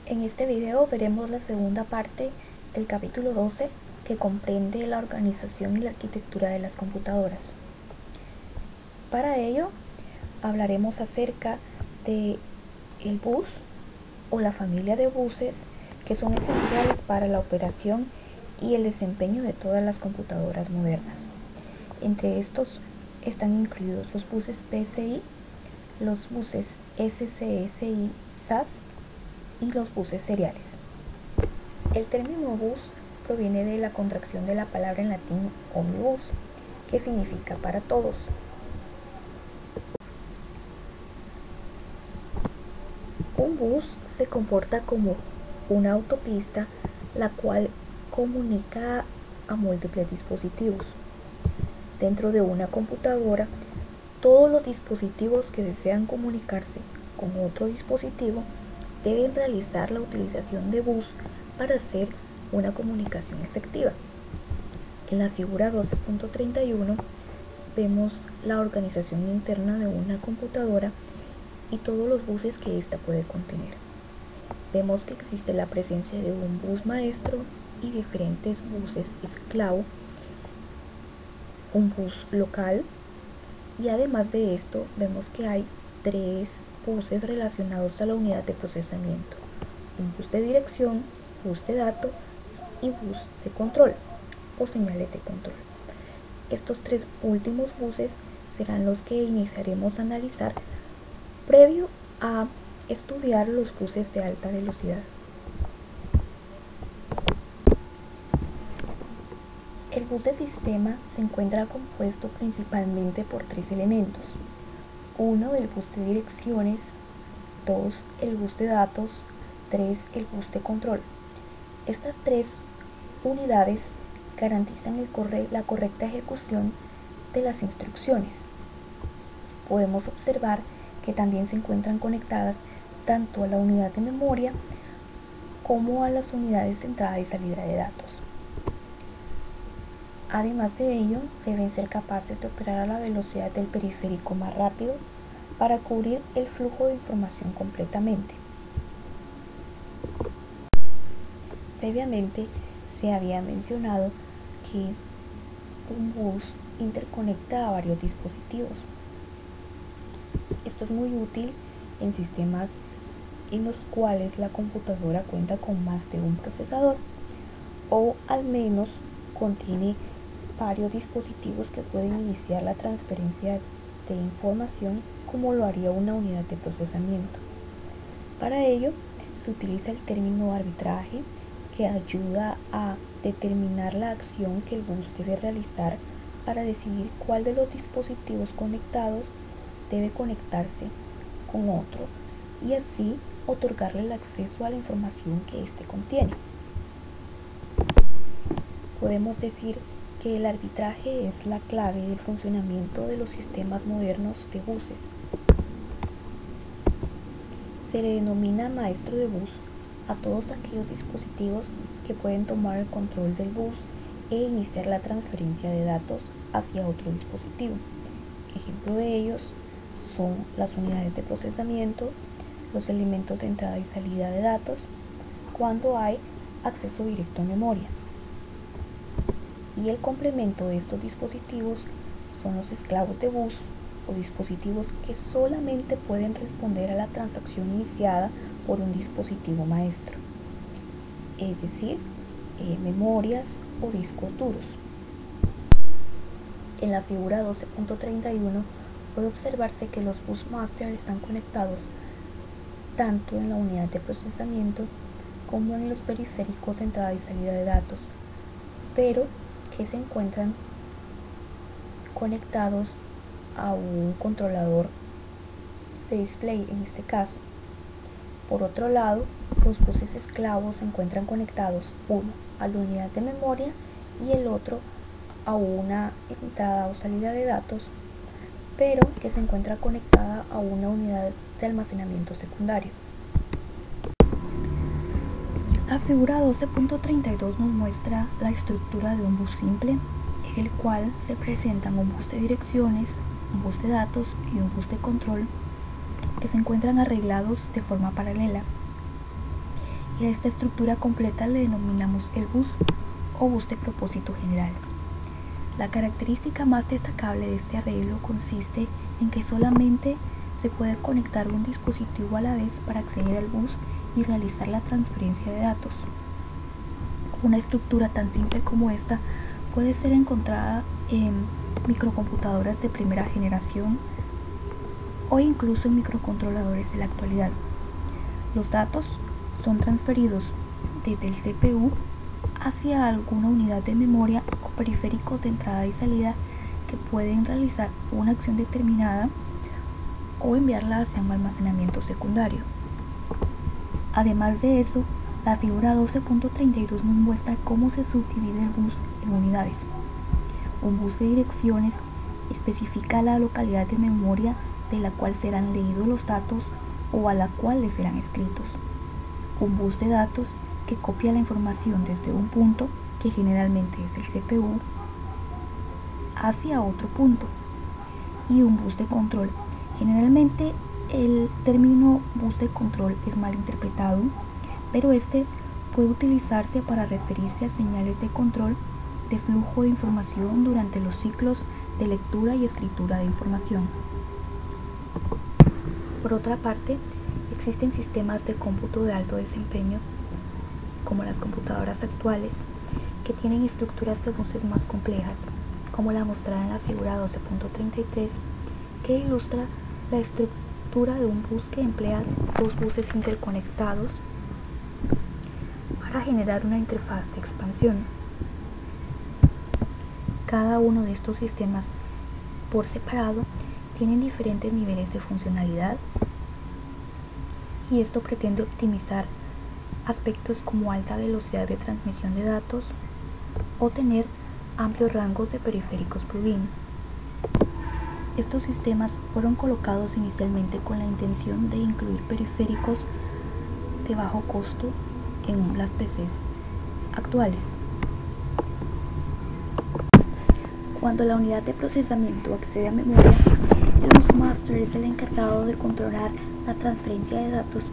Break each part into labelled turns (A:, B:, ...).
A: En este video veremos la segunda parte del capítulo 12 que comprende la organización y la arquitectura de las computadoras. Para ello hablaremos acerca de el bus o la familia de buses que son esenciales para la operación y el desempeño de todas las computadoras modernas. Entre estos están incluidos los buses PCI, los buses SCSI SAS y los buses seriales. El término bus proviene de la contracción de la palabra en latín omnibus, que significa para todos. Un bus se comporta como una autopista la cual comunica a múltiples dispositivos. Dentro de una computadora, todos los dispositivos que desean comunicarse con otro dispositivo deben realizar la utilización de bus para hacer una comunicación efectiva. En la figura 12.31 vemos la organización interna de una computadora y todos los buses que ésta puede contener. Vemos que existe la presencia de un bus maestro y diferentes buses esclavo, un bus local, y además de esto vemos que hay tres buses relacionados a la unidad de procesamiento: un bus de dirección, bus de datos y bus de control o señales de control. Estos tres últimos buses serán los que iniciaremos a analizar previo a estudiar los buses de alta velocidad. El bus de sistema se encuentra compuesto principalmente por tres elementos: 1. El bus de direcciones, 2. El bus de datos, 3. El bus de control. Estas tres unidades garantizan la correcta ejecución de las instrucciones. Podemos observar que también se encuentran conectadas tanto a la unidad de memoria como a las unidades de entrada y salida de datos. Además de ello, deben ser capaces de operar a la velocidad del periférico más rápido para cubrir el flujo de información completamente. Previamente se había mencionado que un bus interconecta a varios dispositivos. Esto es muy útil en sistemas en los cuales la computadora cuenta con más de un procesador o al menos contiene varios dispositivos que pueden iniciar la transferencia de información como lo haría una unidad de procesamiento. Para ello se utiliza el término arbitraje, que ayuda a determinar la acción que el bus debe realizar para decidir cuál de los dispositivos conectados debe conectarse con otro y así otorgarle el acceso a la información que éste contiene. Podemos decir que el arbitraje es la clave del funcionamiento de los sistemas modernos de buses. Se le denomina maestro de bus a todos aquellos dispositivos que pueden tomar el control del bus e iniciar la transferencia de datos hacia otro dispositivo. Ejemplo de ellos son las unidades de procesamiento, los elementos de entrada y salida de datos, cuando hay acceso directo a memoria. Y el complemento de estos dispositivos son los esclavos de bus o dispositivos que solamente pueden responder a la transacción iniciada por un dispositivo maestro, es decir, memorias o discos duros. En la figura 12.31 puede observarse que los bus master están conectados tanto en la unidad de procesamiento como en los periféricos de entrada y salida de datos, pero que se encuentran conectados a un controlador de display en este caso. Por otro lado, los buses esclavos se encuentran conectados, uno a la unidad de memoria y el otro a una entrada o salida de datos, pero que se encuentra conectada a una unidad de almacenamiento secundario. La figura 12.32 nos muestra la estructura de un bus simple, en el cual se presentan un bus de direcciones, un bus de datos y un bus de control que se encuentran arreglados de forma paralela. y a esta estructura completa le denominamos el bus o bus de propósito general. La característica más destacable de este arreglo consiste en que solamente se puede conectar un dispositivo a la vez para acceder al bus y realizar la transferencia de datos. Una estructura tan simple como esta puede ser encontrada en microcomputadoras de primera generación o incluso en microcontroladores de la actualidad. Los datos son transferidos desde el CPU hacia alguna unidad de memoria o periféricos de entrada y salida que pueden realizar una acción determinada o enviarla hacia un almacenamiento secundario. Además de eso, la figura 12.32 nos muestra cómo se subdivide el bus en unidades. Un bus de direcciones especifica la localidad de memoria de la cual serán leídos los datos o a la cual les serán escritos. Un bus de datos que copia la información desde un punto, que generalmente es el CPU, hacia otro punto. Y un bus de control. Generalmente el término bus de control es mal interpretado, pero este puede utilizarse para referirse a señales de control de flujo de información durante los ciclos de lectura y escritura de información. Por otra parte, existen sistemas de cómputo de alto desempeño, como las computadoras actuales, que tienen estructuras de buses más complejas, como la mostrada en la figura 12.33, que ilustra la estructura de un bus que emplea dos buses interconectados para generar una interfaz de expansión. Cada uno de estos sistemas por separado tienen diferentes niveles de funcionalidad y esto pretende optimizar aspectos como alta velocidad de transmisión de datos o tener amplios rangos de periféricos plugin. Estos sistemas fueron colocados inicialmente con la intención de incluir periféricos de bajo costo en las PCs actuales. Cuando la unidad de procesamiento accede a memoria, el busmaster es el encargado de controlar la transferencia de datos,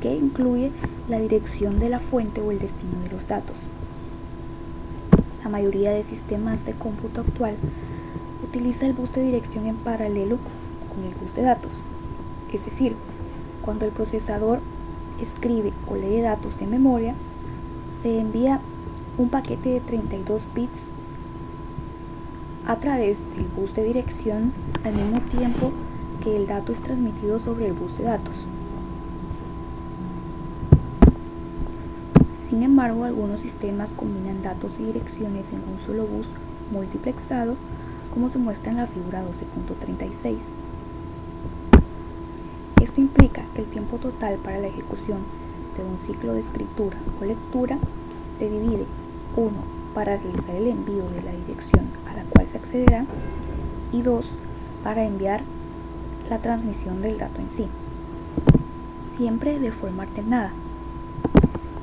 A: que incluye la dirección de la fuente o el destino de los datos. La mayoría de sistemas de cómputo actual utiliza el bus de dirección en paralelo con el bus de datos. Es decir, cuando el procesador escribe o lee datos de memoria, se envía un paquete de 32 bits a través del bus de dirección al mismo tiempo que el dato es transmitido sobre el bus de datos. Sin embargo, algunos sistemas combinan datos y direcciones en un solo bus multiplexado, como se muestra en la figura 12.36. Esto implica que el tiempo total para la ejecución de un ciclo de escritura o lectura se divide: 1 para realizar el envío de la dirección a la cual se accederá y 2 para enviar la transmisión del dato en sí, siempre de forma alternada.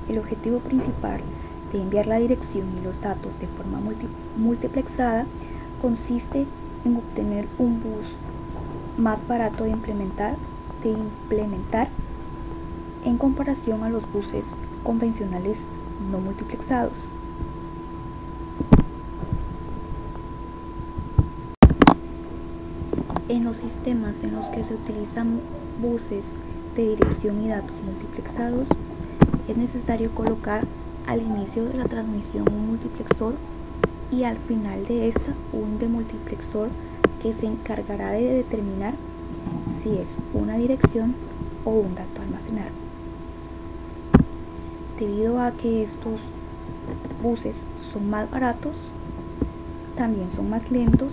A: El objetivo principal de enviar la dirección y los datos de forma multiplexada consiste en obtener un bus más barato de implementar en comparación a los buses convencionales no multiplexados. En los sistemas en los que se utilizan buses de dirección y datos multiplexados, es necesario colocar al inicio de la transmisión un multiplexor y al final de esta un demultiplexor que se encargará de determinar si es una dirección o un dato a almacenar. Debido a que estos buses son más baratos, también son más lentos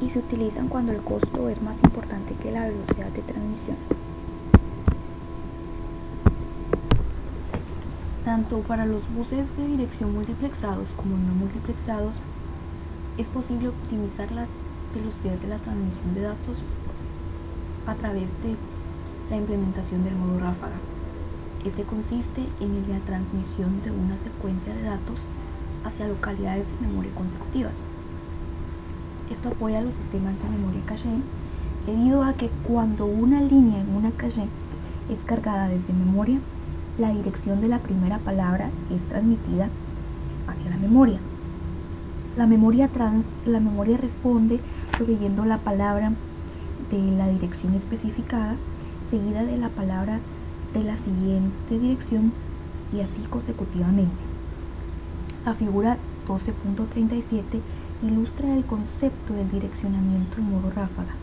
A: y se utilizan cuando el costo es más importante que la velocidad de transmisión. Tanto para los buses de dirección multiplexados como no multiplexados, es posible optimizar la velocidad de la transmisión de datos a través de la implementación del modo ráfaga. Este consiste en la transmisión de una secuencia de datos hacia localidades de memoria consecutivas. Esto apoya a los sistemas de memoria caché, debido a que cuando una línea en una caché es cargada desde memoria, la dirección de la primera palabra es transmitida hacia la memoria. La memoria responde proveyendo la palabra de la dirección especificada, seguida de la palabra de la siguiente dirección y así consecutivamente. La figura 12.37 ilustra el concepto del direccionamiento en modo ráfaga,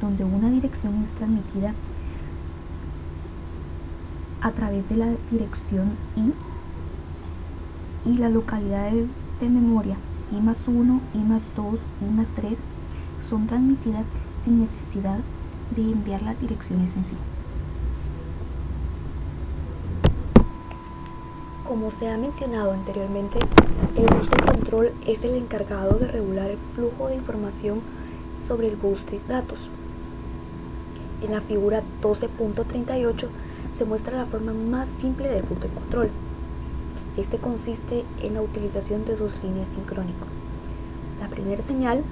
A: donde una dirección es transmitida a través de la dirección y las localidades de memoria I+1, I+2, I+3 son transmitidas sin necesidad de enviar las direcciones en sí. Como se ha mencionado anteriormente, el bus de control es el encargado de regular el flujo de información sobre el bus de datos. En la figura 12.38 se muestra la forma más simple del bus de control. Este consiste en la utilización de dos líneas sincrónicas. La primera señal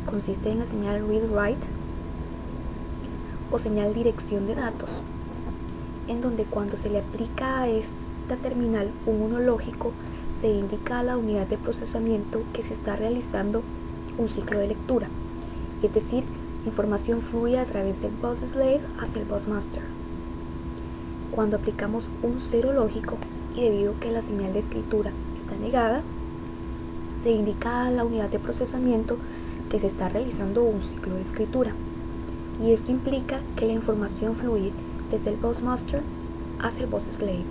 A: consiste en la señal read-write o señal dirección de datos, en donde cuando se le aplica a esta terminal un 1 lógico, se indica a la unidad de procesamiento que se está realizando un ciclo de lectura, es decir, información fluye a través del bus slave hacia el bus master. Cuando aplicamos un 0 lógico y debido a que la señal de escritura está negada, se indica a la unidad de procesamiento que se está realizando un ciclo de escritura, y esto implica que la información fluye desde el bus master hacia el bus slave.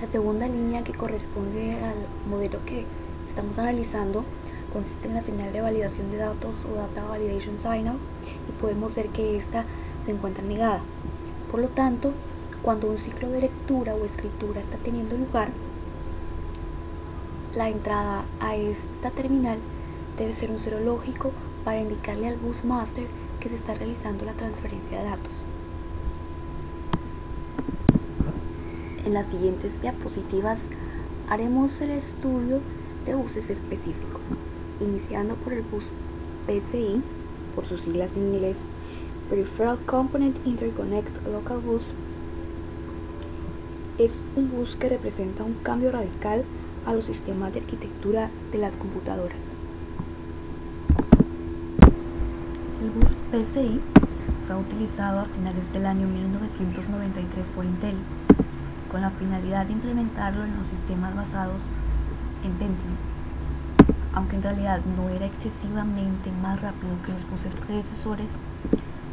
A: La segunda línea, que corresponde al modelo que estamos analizando, consiste en la señal de validación de datos o Data Validation Signal, y podemos ver que esta se encuentra negada. Por lo tanto, cuando un ciclo de lectura o escritura está teniendo lugar, la entrada a esta terminal debe ser un 0 lógico para indicarle al bus master que se está realizando la transferencia de datos. En las siguientes diapositivas haremos el estudio de buses específicos, iniciando por el bus PCI, por sus siglas en inglés, Peripheral Component Interconnect Local Bus. Es un bus que representa un cambio radical a los sistemas de arquitectura de las computadoras. El bus PCI fue utilizado a finales del año 1993 por Intel, con la finalidad de implementarlo en los sistemas basados en Pentium, aunque en realidad no era excesivamente más rápido que los buses predecesores.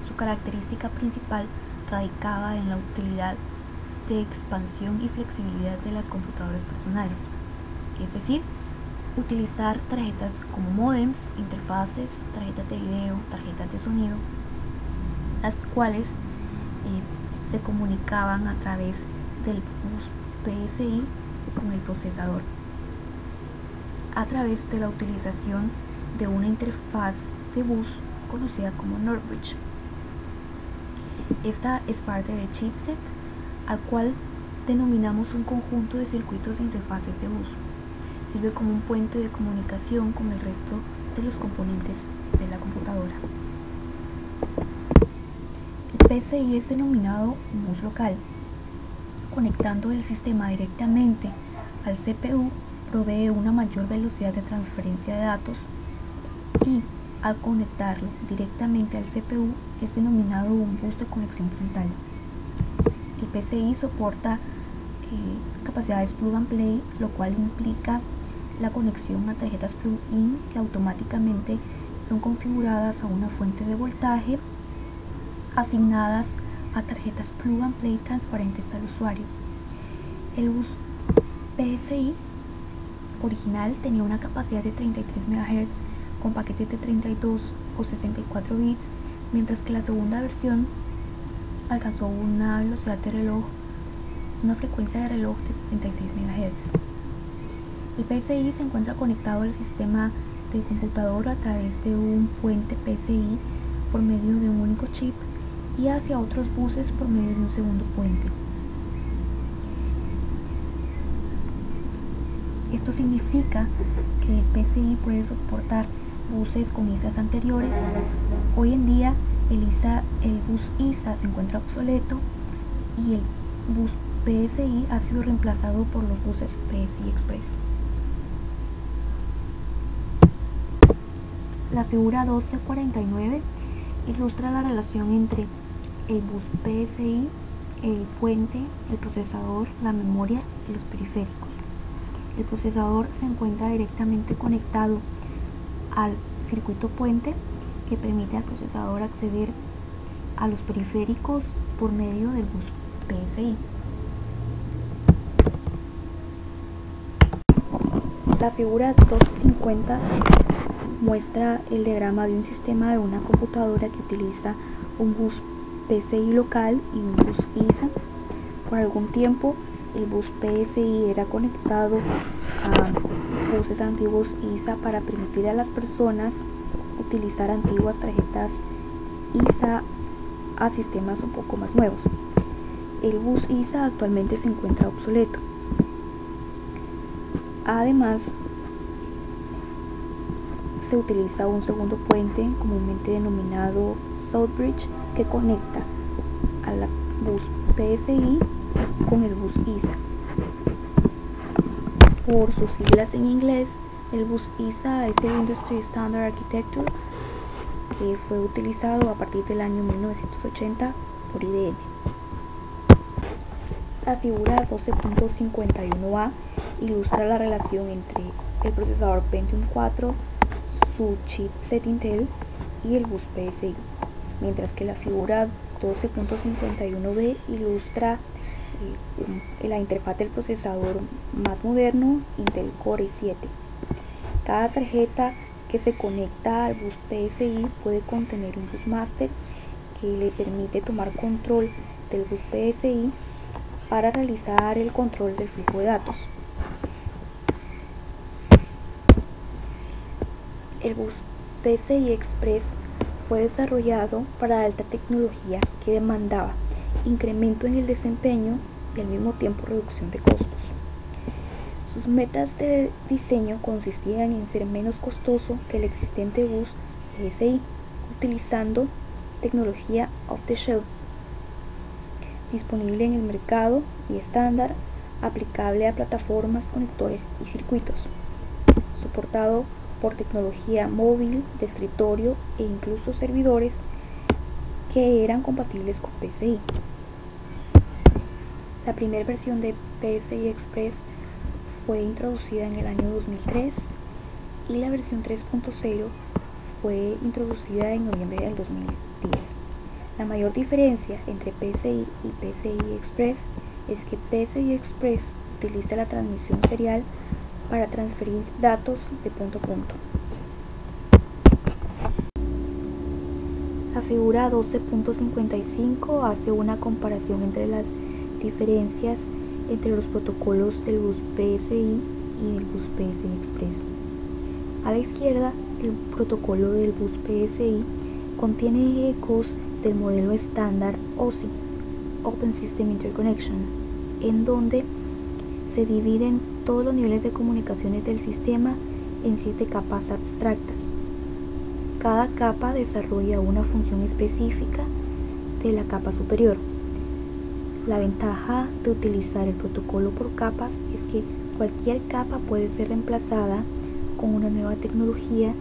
A: Su característica principal radicaba en la utilidad de expansión y flexibilidad de las computadoras personales, es decir, utilizar tarjetas como modems, interfaces, tarjetas de video, tarjetas de sonido, las cuales se comunicaban a través del bus PCI con el procesador a través de la utilización de una interfaz de bus conocida como NOR bridge. Esta es parte del chipset, al cual denominamos un conjunto de circuitos de interfaces de bus. Sirve como un puente de comunicación con el resto de los componentes de la computadora. El PCI es denominado bus local. Conectando el sistema directamente al CPU, provee una mayor velocidad de transferencia de datos, y al conectarlo directamente al CPU es denominado un bus de conexión frontal. El PCI soporta capacidades plug and play, lo cual implica la conexión a tarjetas plug-in que automáticamente son configuradas a una fuente de voltaje asignadas a tarjetas plug and play transparentes al usuario. El bus PCI original tenía una capacidad de 33 MHz con paquetes de 32 o 64 bits, mientras que la segunda versión alcanzó una velocidad de reloj, una frecuencia de reloj de 66 MHz. El PCI se encuentra conectado al sistema de computador a través de un puente PCI por medio de un único chip y hacia otros buses por medio de un segundo puente. Esto significa que el PCI puede soportar buses con ISAs anteriores. Hoy en día el bus ISA se encuentra obsoleto y el bus PSI ha sido reemplazado por los buses PSI Express. La figura 1249 ilustra la relación entre el bus PSI, el puente, el procesador, la memoria y los periféricos. El procesador se encuentra directamente conectado al circuito puente, que permite al procesador acceder a los periféricos por medio del bus PSI. La figura 1250 muestra el diagrama de un sistema de una computadora que utiliza un bus PSI local y un bus ISA. Por algún tiempo el bus PSI era conectado a buses antiguos ISA para permitir a las personas utilizar antiguas tarjetas ISA a sistemas un poco más nuevos. El bus ISA actualmente se encuentra obsoleto. Además, se utiliza un segundo puente, comúnmente denominado Southbridge, que conecta a la bus PSI con el bus ISA. Por sus siglas en inglés, el bus ISA es el Industry Standard Architecture, que fue utilizado a partir del año 1980 por IBM. La figura 12.51a ilustra la relación entre el procesador Pentium 4, su chipset Intel y el bus PSI, mientras que la figura 12.51b ilustra la interfaz del procesador más moderno, Intel Core i7. Cada tarjeta que se conecta al bus PSI puede contener un bus master que le permite tomar control del bus PSI para realizar el control del flujo de datos. El bus PCI Express fue desarrollado para alta tecnología que demandaba incremento en el desempeño y al mismo tiempo reducción de costos. Sus metas de diseño consistían en ser menos costoso que el existente bus PCI, utilizando tecnología off-the-shelf, disponible en el mercado y estándar, aplicable a plataformas, conectores y circuitos, soportado por tecnología móvil, de escritorio e incluso servidores que eran compatibles con PCI. La primera versión de PCI Express fue introducida en el año 2003 y la versión 3.0 fue introducida en noviembre del 2010. La mayor diferencia entre PCI y PCI Express es que PCI Express utiliza la transmisión serial para transferir datos de punto a punto. La figura 12.55 hace una comparación entre las diferencias entre los protocolos del bus PSI y del bus PCI Express. A la izquierda, el protocolo del bus PSI contiene ecos del modelo estándar OSI, Open System Interconnection, en donde se dividen todos los niveles de comunicaciones del sistema en 7 capas abstractas. Cada capa desarrolla una función específica de la capa superior. La ventaja de utilizar el protocolo por capas es que cualquier capa puede ser reemplazada con una nueva tecnología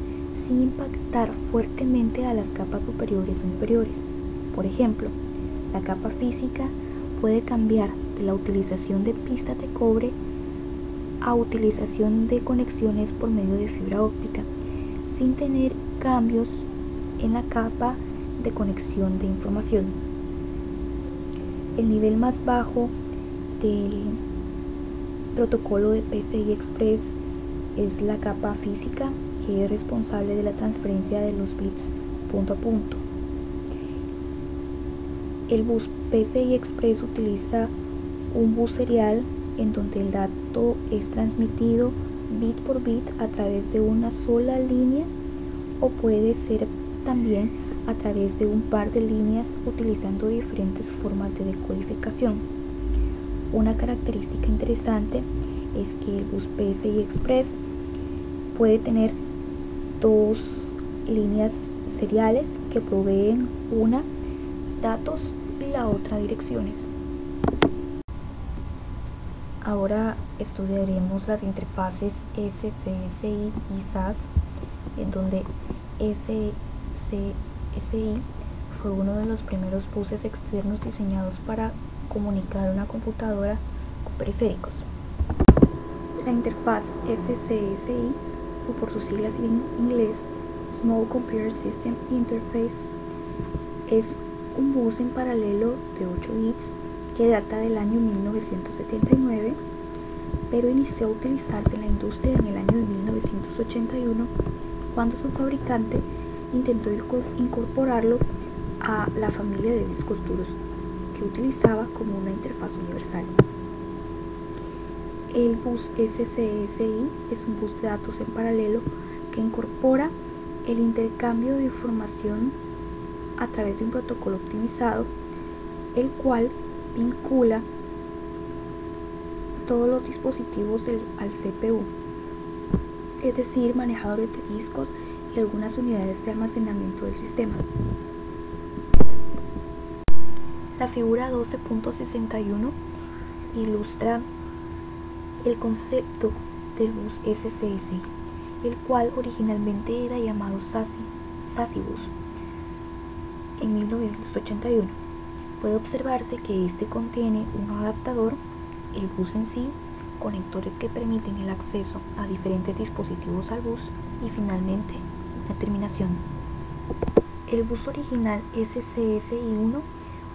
A: sin impactar fuertemente a las capas superiores o inferiores. Por ejemplo, la capa física puede cambiar de la utilización de pistas de cobre a utilización de conexiones por medio de fibra óptica, sin tener cambios en la capa de conexión de información. El nivel más bajo del protocolo de PCI Express es la capa física, que es responsable de la transferencia de los bits punto a punto. El bus PCI Express utiliza un bus serial en donde el dato es transmitido bit por bit a través de una sola línea, o puede ser también a través de un par de líneas utilizando diferentes formas de decodificación. Una característica interesante es que el bus PCI Express puede tener dos líneas seriales que proveen una datos y la otra direcciones. Ahora estudiaremos las interfaces SCSI y SAS, en donde SCSI fue uno de los primeros buses externos diseñados para comunicar una computadora con periféricos. La interfaz SCSI, o por sus siglas en inglés Small Computer System Interface, es un bus en paralelo de 8 bits que data del año 1979, pero inició a utilizarse en la industria en el año de 1981, cuando su fabricante intentó incorporarlo a la familia de discos duros que utilizaba como una interfaz universal. El bus SCSI es un bus de datos en paralelo que incorpora el intercambio de información a través de un protocolo optimizado, el cual vincula todos los dispositivos al CPU, es decir, manejadores de discos y algunas unidades de almacenamiento del sistema. La figura 12.61 ilustra el concepto del bus SCSI, el cual originalmente era llamado SASI Bus en 1981. Puede observarse que este contiene un adaptador, el bus en sí, conectores que permiten el acceso a diferentes dispositivos al bus y finalmente la terminación. El bus original SCSI-1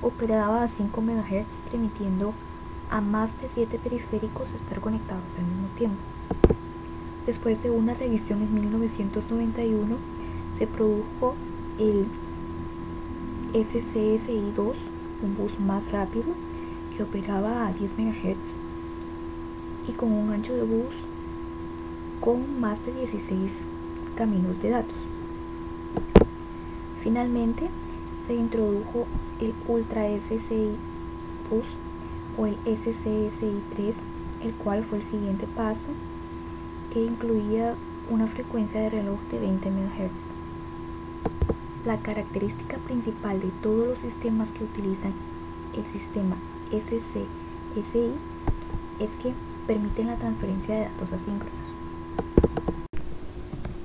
A: operaba a 5 MHz, permitiendo a más de 7 periféricos estar conectados al mismo tiempo. Después de una revisión en 1991, se produjo el SCSI-2, un bus más rápido que operaba a 10 MHz y con un ancho de bus con más de 16 caminos de datos. Finalmente, se introdujo el Ultra SCSI Bus o el SCSI-3, el cual fue el siguiente paso, que incluía una frecuencia de reloj de 20 MHz. La característica principal de todos los sistemas que utilizan el sistema SCSI es que permiten la transferencia de datos asíncronos.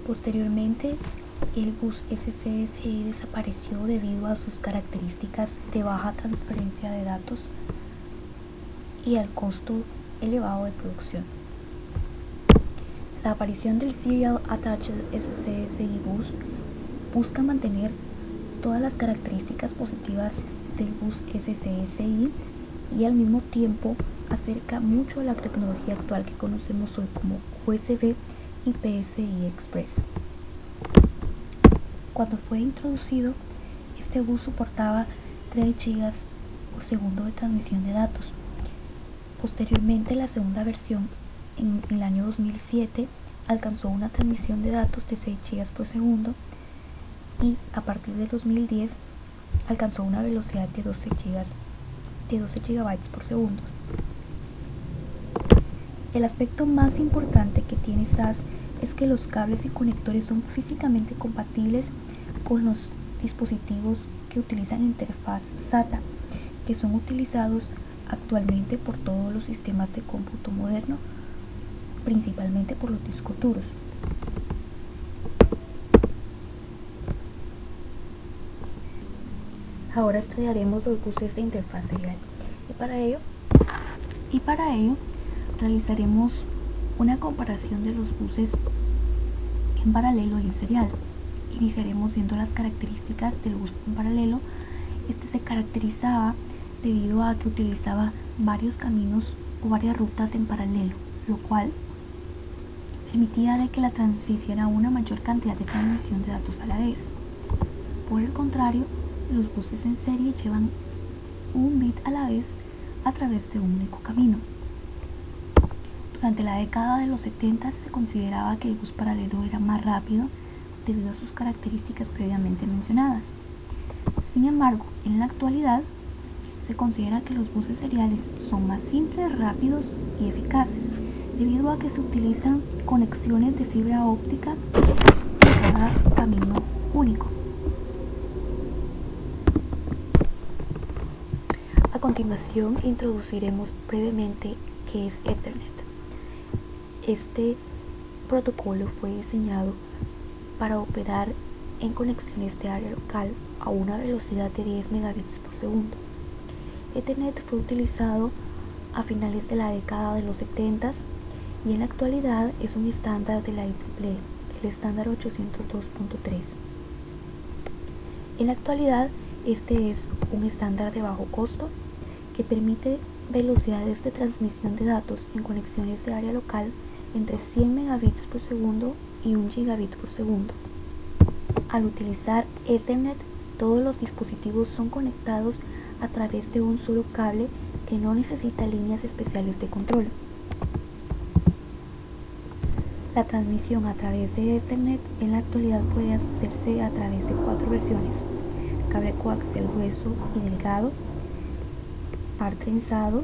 A: Posteriormente, el bus SCSI desapareció debido a sus características de baja transferencia de datos y al costo elevado de producción. La aparición del Serial Attached SCSI Bus busca mantener todas las características positivas del bus SCSI y al mismo tiempo acerca mucho a la tecnología actual que conocemos hoy como USB y PCI Express. Cuando fue introducido, este bus soportaba 3 GB por segundo de transmisión de datos. Posteriormente, la segunda versión, en el año 2007, alcanzó una transmisión de datos de 6 GB por segundo y a partir del 2010 alcanzó una velocidad de 12 GB por segundo. El aspecto más importante que tiene SAS es que los cables y conectores son físicamente compatibles con los dispositivos que utilizan interfaz SATA, que son utilizados actualmente por todos los sistemas de cómputo moderno, principalmente por los discos duros. Ahora estudiaremos los buses de interfaz serial y para ello realizaremos una comparación de los buses en paralelo y en serial. Iniciaremos viendo las características del bus en paralelo. Este se caracterizaba debido a que utilizaba varios caminos o varias rutas en paralelo, lo cual permitía de que la se hiciera una mayor cantidad de transmisión de datos a la vez. Por el contrario, los buses en serie llevan un bit a la vez a través de un único camino. Durante la década de los 70 se consideraba que el bus paralelo era más rápido debido a sus características previamente mencionadas. Sin embargo, en la actualidad se considera que los buses seriales son más simples, rápidos y eficaces, debido a que se utilizan conexiones de fibra óptica en cada camino único. A continuación, introduciremos brevemente ¿qué es Ethernet? Este protocolo fue diseñado para operar en conexiones de área local a una velocidad de 10 megabits por segundo. Ethernet fue utilizado a finales de la década de los 70 y en la actualidad es un estándar de la IEEE, el estándar 802.3. En la actualidad, este es un estándar de bajo costo que permite velocidades de transmisión de datos en conexiones de área local entre 100 megabits por segundo y 1 gigabit por segundo. Al utilizar Ethernet, todos los dispositivos son conectados a través de un solo cable que no necesita líneas especiales de control. La transmisión a través de Ethernet en la actualidad puede hacerse a través de 4 versiones: cable coaxial grueso y delgado, par trenzado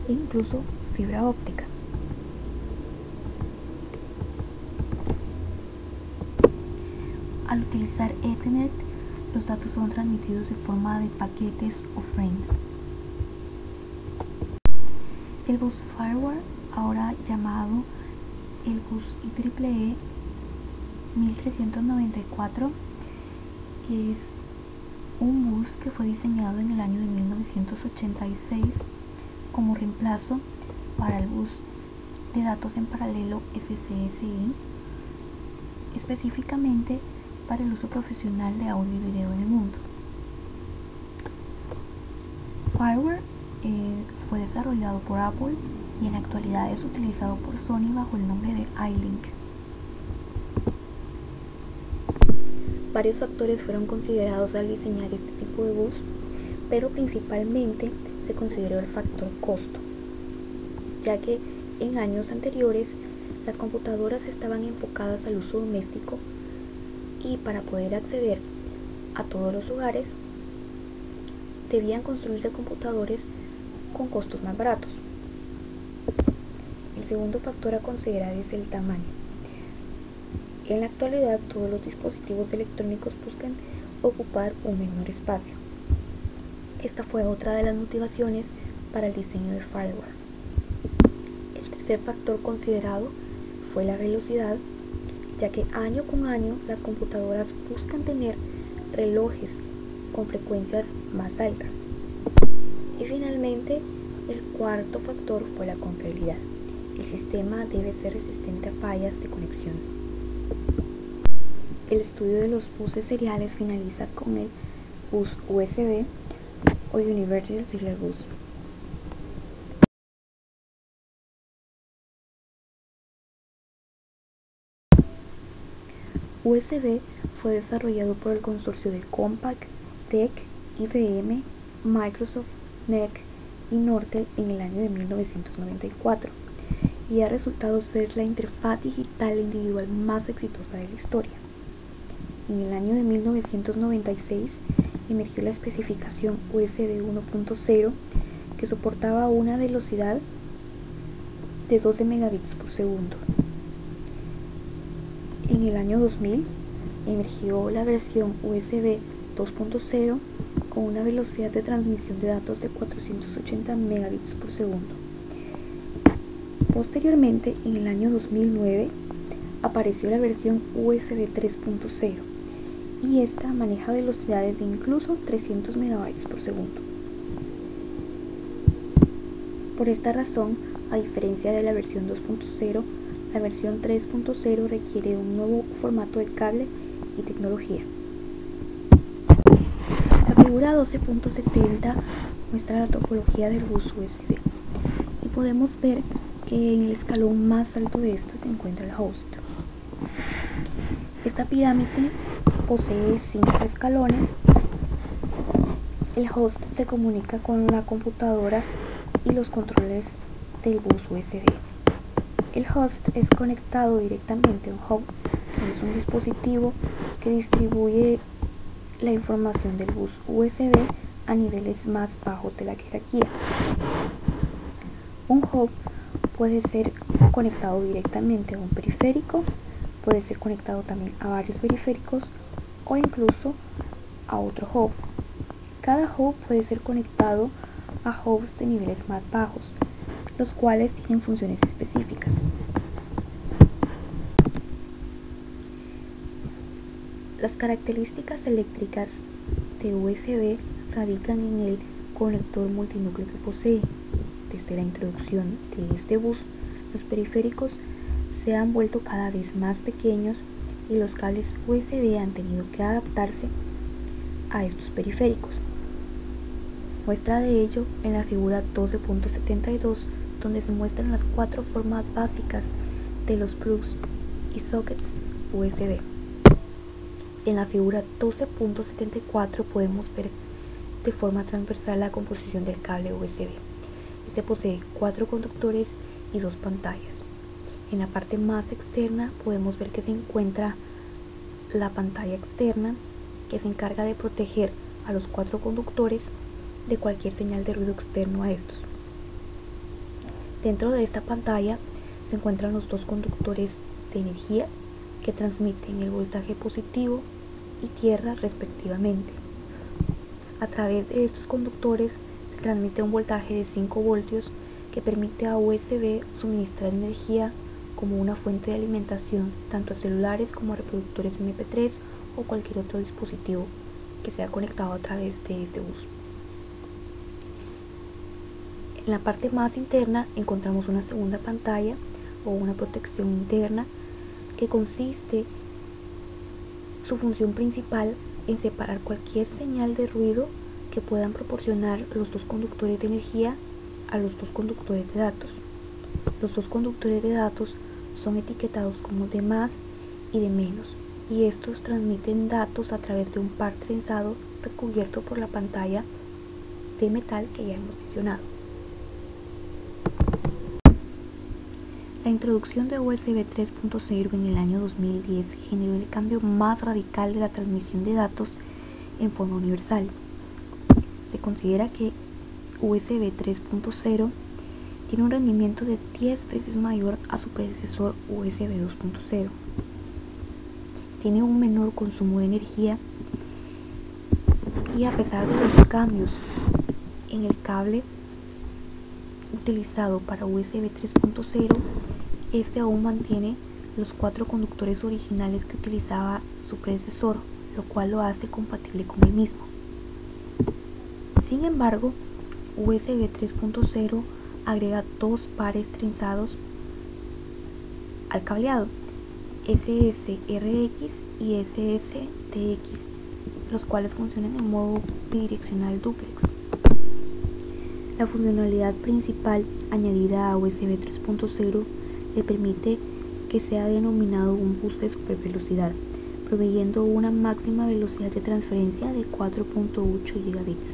A: e incluso fibra óptica. Al utilizar Ethernet, los datos son transmitidos de forma de paquetes o frames. El bus firewall, ahora llamado el bus IEEE 1394, es un bus que fue diseñado en el año de 1986 como reemplazo para el bus de datos en paralelo SCSI, específicamente para el uso profesional de audio y video en el mundo. Firewall fue desarrollado por Apple y en la actualidad es utilizado por Sony bajo el nombre de iLink. Varios factores fueron considerados al diseñar este tipo de bus, pero principalmente se consideró el factor costo, ya que en años anteriores las computadoras estaban enfocadas al uso doméstico y para poder acceder a todos los hogares debían construirse computadores con costos más baratos. El segundo factor a considerar es el tamaño. En la actualidad todos los dispositivos electrónicos buscan ocupar un menor espacio. Esta fue otra de las motivaciones para el diseño de firewall. El tercer factor considerado fue la velocidad, ya que año con año las computadoras buscan tener relojes con frecuencias más altas. Y finalmente, el cuarto factor fue la confiabilidad. El sistema debe ser resistente a fallas de conexión. El estudio de los buses seriales finaliza con el bus USB o Universal Serial Bus. USB fue desarrollado por el consorcio de Compaq, TEC, IBM, Microsoft, NEC y Nortel en el año de 1994 y ha resultado ser la interfaz digital individual más exitosa de la historia. En el año de 1996 emergió la especificación USB 1.0 que soportaba una velocidad de 12 megabits por segundo. En el año 2000 emergió la versión USB 2.0 con una velocidad de transmisión de datos de 480 megabits por segundo. Posteriormente, en el año 2009, apareció la versión USB 3.0 y esta maneja velocidades de incluso 300 megabytes por segundo. Por esta razón, a diferencia de la versión 2.0, la versión 3.0 requiere de un nuevo formato de cable y tecnología. La figura 12.70 muestra la topología del bus USB y podemos ver que en el escalón más alto de esta se encuentra el host. Esta pirámide posee 5 escalones. El host se comunica con la computadora y los controles del bus USB. El host es conectado directamente a un hub, que es un dispositivo que distribuye la información del bus USB a niveles más bajos de la jerarquía. Un hub puede ser conectado directamente a un periférico, puede ser conectado también a varios periféricos o incluso a otro hub. Cada hub puede ser conectado a hubs de niveles más bajos. los cuales tienen funciones específicas. Las características eléctricas de USB radican en el conector multinúcleo que posee. Desde la introducción de este bus, los periféricos se han vuelto cada vez más pequeños y los cables USB han tenido que adaptarse a estos periféricos. Muestra de ello en la figura 12.72, donde se muestran las 4 formas básicas de los plugs y sockets USB. En la figura 12.74 podemos ver de forma transversal la composición del cable USB. Este posee 4 conductores y 2 pantallas. En la parte más externa podemos ver que se encuentra la pantalla externa, que se encarga de proteger a los 4 conductores de cualquier señal de ruido externo a estos. Dentro de esta pantalla se encuentran los 2 conductores de energía que transmiten el voltaje positivo y tierra respectivamente. A través de estos conductores se transmite un voltaje de 5 voltios que permite a USB suministrar energía como una fuente de alimentación tanto a celulares como a reproductores MP3 o cualquier otro dispositivo que sea conectado a través de este bus. En la parte más interna encontramos una segunda pantalla o una protección interna que consiste su función principal en separar cualquier señal de ruido que puedan proporcionar los 2 conductores de energía a los 2 conductores de datos. Los 2 conductores de datos son etiquetados como de más y de menos, y estos transmiten datos a través de un par trenzado recubierto por la pantalla de metal que ya hemos mencionado. La introducción de USB 3.0 en el año 2010 generó el cambio más radical de la transmisión de datos en forma universal. Se considera que USB 3.0 tiene un rendimiento de 10 veces mayor a su predecesor USB 2.0. Tiene un menor consumo de energía y a pesar de los cambios en el cable utilizado para USB 3.0, este aún mantiene los 4 conductores originales que utilizaba su predecesor, lo cual lo hace compatible con el mismo. Sin embargo, USB 3.0 agrega 2 pares trenzados al cableado, SSRX y SSTX, los cuales funcionan en modo bidireccional duplex. La funcionalidad principal añadida a USB 3.0 le permite que sea denominado un bus de supervelocidad, proveyendo una máxima velocidad de transferencia de 4.8 gigabits.